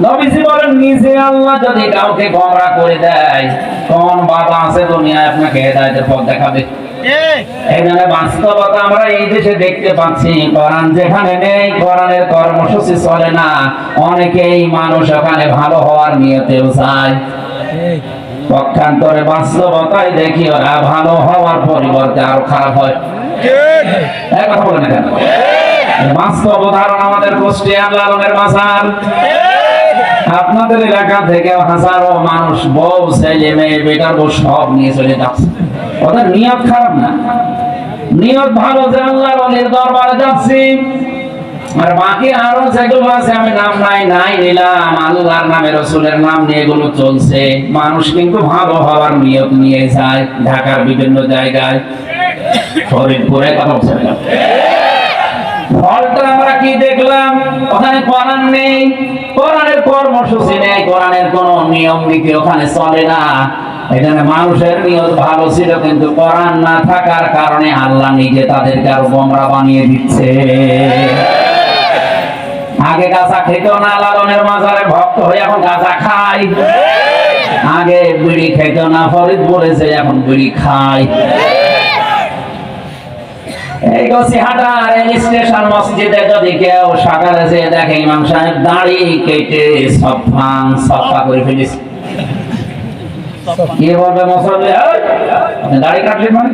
নবীজি বলেন নিজে আল্লাহ যদি কাউকে গোমরাহ করে দেয়, কোন বাবা আছে দুনিয়ায় আপনাকে হেদায়েতের পথ দেখাবে? এখানে বাস্তবতা আমরা এই দেশে দেখতে পাচ্ছি, কোরআন যেখানে নেই, কোরআনের কর্মসূচি চলে না, অনেকেই মানুষ ওখানে ভালো হওয়ার নিয়তেও যায়, পক্ষান্তরে বাস্তবতায় দেখি ওরা ভালো হওয়ার পরিবর্তে আরো খারাপ হয়। কথা বলে না কেন? বাস্তব উদাহরণ আমাদের কুষ্টিয়া লালনের মাজার, আপনাদের এলাকা থেকে হাজারো মানুষ বউ ছেলে মেয়ে বেটার বউ সব নিয়ে চলে যাচ্ছে। ওদের নিয়ত খারাপ না, নিয়ত ভালো যে আল্লাহর ওলির দরবারে যাচ্ছি। আর বাকি আরো যেগুলো আছে আমি নাম নাই নিলাম, আল্লাহর নামে রাসূলের নাম নিয়ে এগুলো চলছে। মানুষ কিন্তু ভালো হওয়ার নিয়ত নিয়ে যায় ঢাকার বিভিন্ন জায়গায়, ফরিদপুরে কথা বলছে। ফলটা আমরা কি দেখলাম? ওখানে কোরআন নেই, কোরআনের কর্মসূচি নেই, কোরআনের কোন নিয়ম নীতি ওখানে চলে না। এখানে মানুষের নিয়ত ভালো ছিল, কিন্তু কোরআন না থাকার কারণে আল্লাহ নিজে তাদেরকে আরো গোমরাহ বানিয়ে দিচ্ছে। আগে গাঁজা খেত না, লালনের মাজারে ভক্ত হয়ে এখন গাঁজা খায়। আগে বিড়ি খেত না, ফরিদপুরে যে এখন বিড়ি খায়। এই গছিহাটা রেল স্টেশন মসজিদে যদি কেউ সকালে যে দেখে ইমাম সাহেব দাড়ি কেটে সফা করে ফেলেছে, কি বলবে মুসল্লি? আপনি দাড়ি কাটলেন মানে?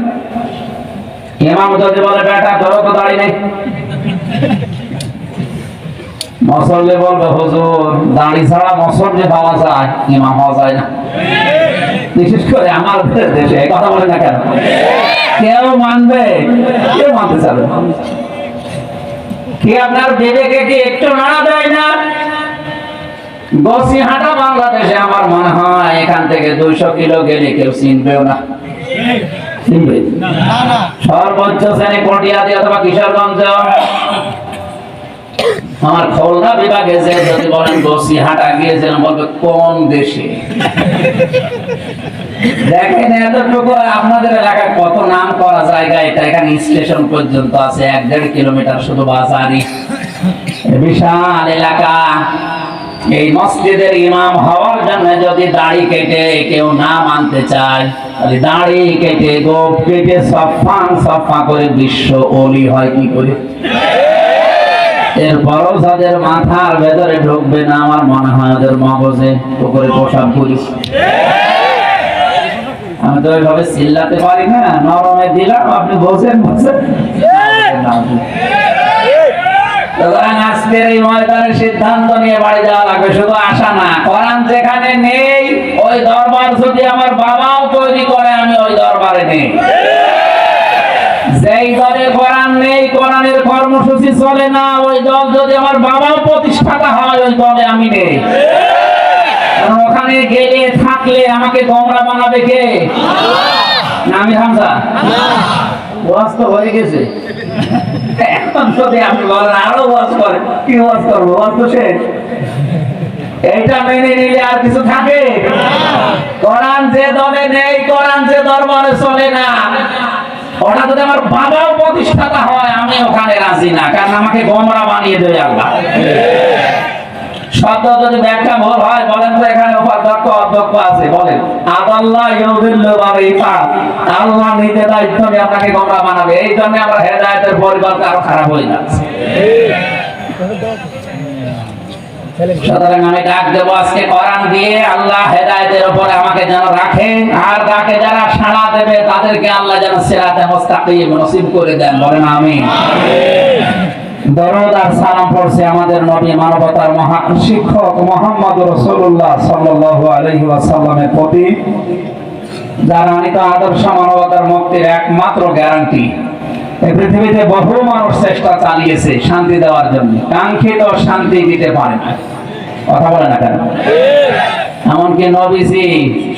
ইমাম যদি বলে বেটা তোর তো দাড়ি নেই, মুসল্লি বলবে হুজুর দাড়ি ছাড়া মুসল্লি পাওয়া যায়, ইমাম হওয়া যায় না। বিশেষ করে আমার দেশে কথা বলে না কেন? কেউ মানবে, কেউ মানতে চাবে না। কি আপনার বিবেকে কি একটু নাড়া দেয় না? গছিহাটা বাংলাদেশে আমার মনে হয় এখান থেকে 200 কিলো গেলে কেউ চিনবেও না। চিনবে না? সর্বোচ্চ শ্রেণী পটিয়াদি অথবা কিশোরগঞ্জ। আমার খুলনা বিভাগে যে যদি বলেন গছিহাটা গিয়েছিলাম, বলবে কোন দেশে? দেখেন এতটুকু আপনাদের এলাকায় কত নাম করা জায়গা, এটা এখানে স্টেশন পর্যন্ত আছে 1-1.5 কিলোমিটার শুধু বাজারই, বিশাল এলাকা। এই মসজিদের ইমাম হওয়ার জন্য যদি দাড়ি কেটে কেউ না মানতে চায়, তাহলে দাড়ি কেটে গোপ কেটে সফা করে বিশ্ব ওলি হয় কি করে? এরপরও যাদের মাথার ভেতরে ঢুকবে না, আমার মনে হয় ওদের মগজে উপরে পোশাক করি। আমি তো ওইভাবে চিল্লাতে পারি না, নরমে দিলাম, আপনি বলছেন। আজকের এই ময়দানের সিদ্ধান্ত নিয়ে বাড়ি যাওয়া লাগবে, শুধু আশা না। কোরআন যেখানে নেই, ওই দরবার যদি আমার বাবাও তৈরি করে, আমি ওই দরবারে নেই। যেই দলে কোরআন নেই, কোরআনের কর্মসূচি চলে না, ওই দল যদি আমার বাবাও প্রতিষ্ঠাতা হয়, ওই দলে আমি নেই। ওখানে গেলে থাকলে আমাকে গোমরাহ বানাবে কে? না আমি হামজা? ওয়াজ তো হয়ে গেছে, এখন যদি আপনি বলেন আরো ওয়াজ করে, কি ওয়াজ করবো? ওয়াজ তো শেষ। এইটা মেনে নিলে আর কিছু থাকে? কোরআন যে দলে নেই, কোরআন যে দরবারে চলে না, ওটা যদি আমার বাবাও প্রতিষ্ঠাতা হয়, আমি ওখানে রাজি না, কারণ আমাকে গোমরাহ বানিয়ে দেবে আল্লাহ। শব্দ যদি ব্যাখ্যা ভুল হয়, বলেন তো এখানে উপাধ্যক্ষ অধ্যক্ষ আছে, বলেন আল্লাহ ইউযিল্লু মান ইয়াশা, আল্লাহ নিজে দায়িত্ব নিয়ে আপনাকে গোমরাহ বানাবে। এই জন্য আমরা হেদায়েতের পরিবর্তে আরো খারাপ হয়ে যাচ্ছে। সুতরাং আমি ডাক দেবো আজকে কোরআন দিয়ে, আল্লাহ হেদায়েতের উপরে আমাকে যেন রাখে, আর ডাকে যারা সাড়া দেবে তাদেরকে আল্লাহ যেন সিরাতে মুস্তাকিম নসিব করে দেন। বলেন আমিন। দরুদ আর সালাম পড়ছে আমাদের নবী, মানবতার মহান শিক্ষক মুহাম্মদ রাসূলুল্লাহ সাল্লাল্লাহু আলাইহি ওয়াসাল্লামের প্রতি, যার আনিত আদর্শ মানবতার মুক্তির একমাত্র গ্যারান্টি। এই পৃথিবীতে বহু মানুষ চেষ্টা চালিয়েছে শান্তি দেওয়ার জন্য, কাঙ্ক্ষিত শান্তি দিতে পারে না। কথা বলে না কেন? এমনকি নবীজি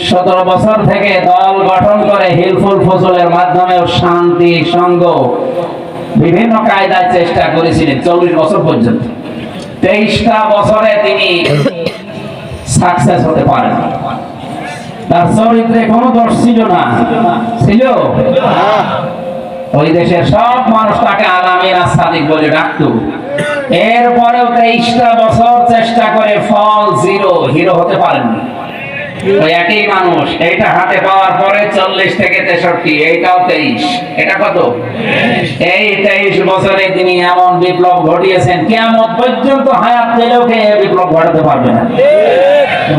17 বছর থেকে দল গঠন করে হিলফুল ফজলের মাধ্যমেও শান্তি সঙ্গ বিভিন্ন কায়দায় চেষ্টা করেছিলেন 40 বছর পর্যন্ত। 23টা বছরে তিনি সাকসেস হতে পারেন। তার চরিত্রে কোনো দোষ ছিল না, ছিল? ওই দেশের সব মানুষ তাকে আলামিন আস-সাদিক বলে ডাকতো। এরপরেও 23টা বছর চেষ্টা করে ফল জিরো, হিরো হতে পারেননি। ওই একই মানুষ, এইটা হাতে পাওয়ার পরে 40 থেকে 63, এইটাও 23, এটা কত? এই 23 বছরে তিনি এমন বিপ্লব ঘটিয়েছেন, কিয়ামত পর্যন্ত হায়াত পেলেও কে বিপ্লব ঘটাতে পারবে না।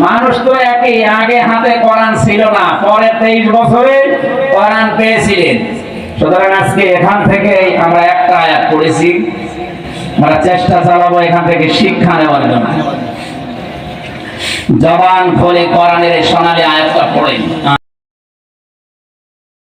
মানুষ তো একই, আগে হাতে কোরআন ছিল না, পরে 23 বছরে কোরআন পেয়েছিলেন। সুতরাং আজকে এখান থেকে আমরা একটা আয়াত পড়েছি, আমরা চেষ্টা চালাবো এখান থেকে শিক্ষা নেওয়ার জন্য। জবান খুলে কোরআনের সোনালী আয়াতটা পড়েন।